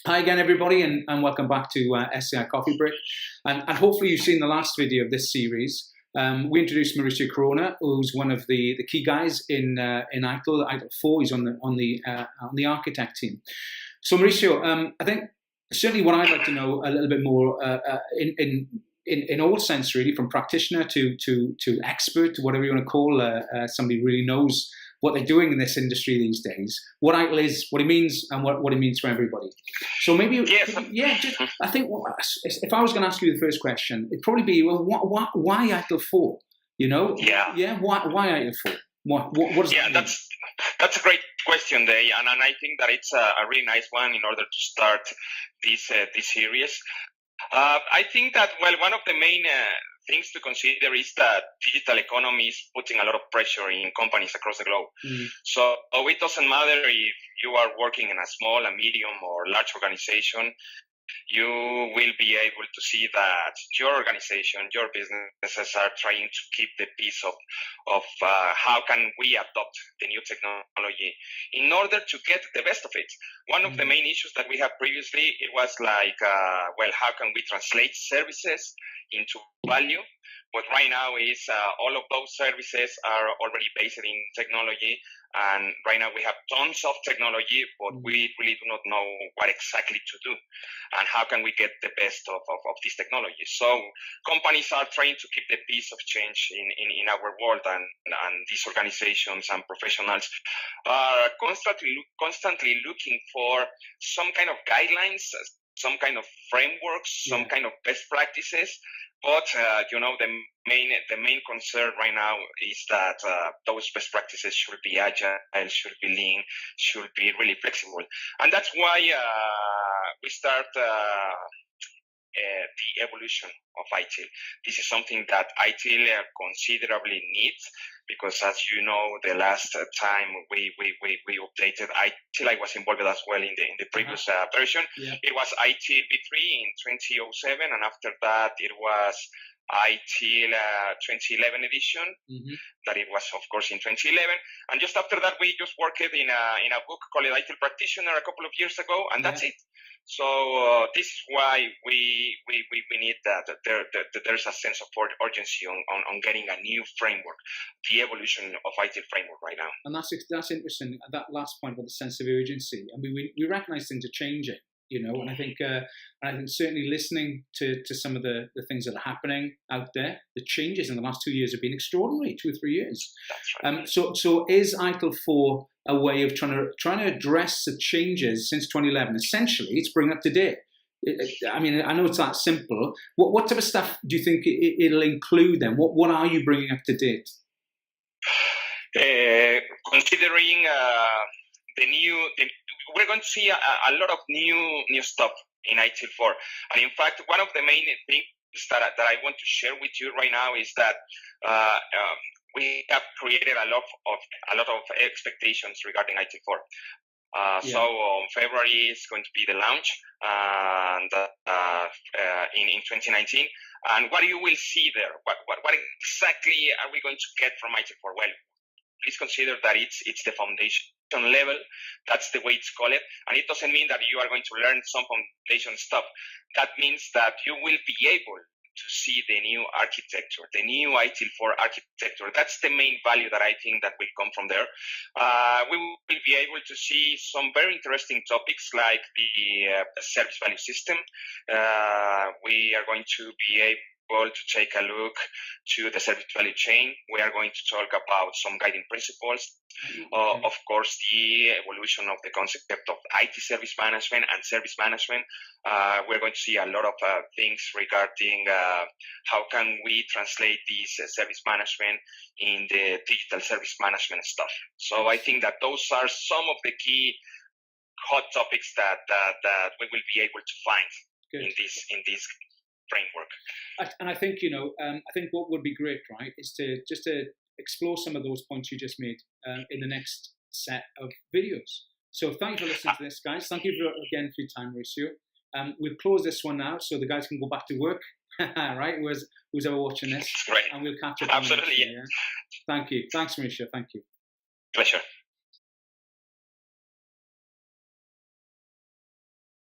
Hi again, everybody, and welcome back to SDI Coffee Break. And hopefully you've seen the last video of this series. We introduced Mauricio Corona, who's one of the key guys in ITIL4. He's on the architect team. So Mauricio, I think certainly what I'd like to know a little bit more in all sense, really, from practitioner to expert, to whatever you want to call somebody who really knows what they're doing in this industry these days, what ITIL is, what it means, and what it means for everybody. So maybe, I think if I was going to ask you the first question, it'd probably be, well, why ITIL4? You know? Yeah. Why ITIL4? What does that mean? That's a great question, Day, and I think that it's a really nice one in order to start this series. I think that, well, one of the main things to consider is that digital economy is putting a lot of pressure in companies across the globe. So it doesn't matter if you are working in a small, a medium, or large organization, you will be able to see that your organization, your businesses are trying to keep the peace of how can we adopt the new technology in order to get the best of it. One of the main issues that we had previously, it was like, well, how can we translate services into value? But right now is all of those services are already based in technology, and right now we have tons of technology, but we really do not know what exactly to do and how can we get the best of this technology. So companies are trying to keep the pace of change in our world, and these organizations and professionals are constantly looking for some kind of guidelines, some kind of frameworks, some kind of best practices. But the main concern right now is that those best practices should be agile, should be lean, should be really flexible, and that's why we start the evolution of ITIL. This is something that ITIL considerably needs, because as you know, the last time we updated ITIL, I was involved as well in the previous version. It was ITIL v3 in 2007, and after that it was ITIL 2011 edition. That it was, of course, in 2011. And just after that, we just worked in a book called ITIL Practitioner a couple of years ago, and that's it. So this is why we need that. There's a sense of urgency on getting a new framework, the evolution of ITIL framework right now. And that's interesting. That last point about the sense of urgency. I mean, we recognise things are changing, you know, and I think certainly listening to some of the things that are happening out there, the changes in the last 2 years have been extraordinary, 2 or 3 years. That's right. So is ITIL4 a way of trying to address the changes since 2011? Essentially, it's bring up to date. I mean, I know it's that simple. What type of stuff do you think it'll include then? What are you bringing up to date? Considering we're going to see a lot of new stuff in ITIL4. And in fact, one of the main things that I want to share with you right now is that we have created a lot of expectations regarding ITIL4. So February is going to be the launch, and in 2019. And what you will see there, what exactly are we going to get from ITIL4? Well, please consider that it's the foundation level. That's the way it's called, and it doesn't mean that you are going to learn some foundation stuff. That means that you will be able to see the new architecture, the new ITIL4 architecture. That's the main value that I think that will come from there. We will be able to see some very interesting topics like the service value system. We are going to be able to take a look to the service value chain. We are going to talk about some guiding principles. Of course, the evolution of the concept of IT service management and service management. We're going to see a lot of things regarding how can we translate this service management in the digital service management stuff. So I think that those are some of the key hot topics that we will be able to find in this framework. And I think, I think what would be great, right, is to explore some of those points you just made in the next set of videos. So thank you for listening to this, guys. Thank you again for your time, Mauricio. We'll close this one now so the guys can go back to work, right, who's ever watching this. Right. And we'll catch up. Absolutely. Yeah? Thank you. Thanks, Mauricio. Thank you. Pleasure.